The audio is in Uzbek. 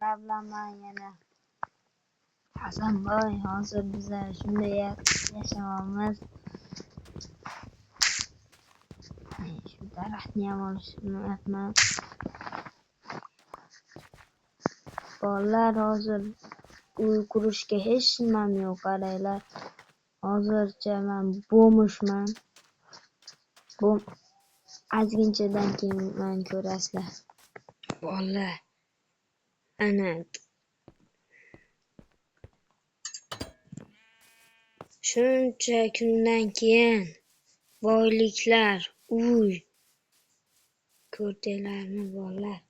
bilaman yana. Hasanboy, hozir biza shunday yashayapmiz. Shu daraxtni ham olishni unutmang. Bolalar, hozir uy qurishga hech nimam yo'q, qaranglar. Hozircha men bo'mishman. Bu ozginchadan keyin men ko'rasizlar. Bolalar, ana shuncha kundan keyin boyliklar, uy ko'rdinglarmi bolalar?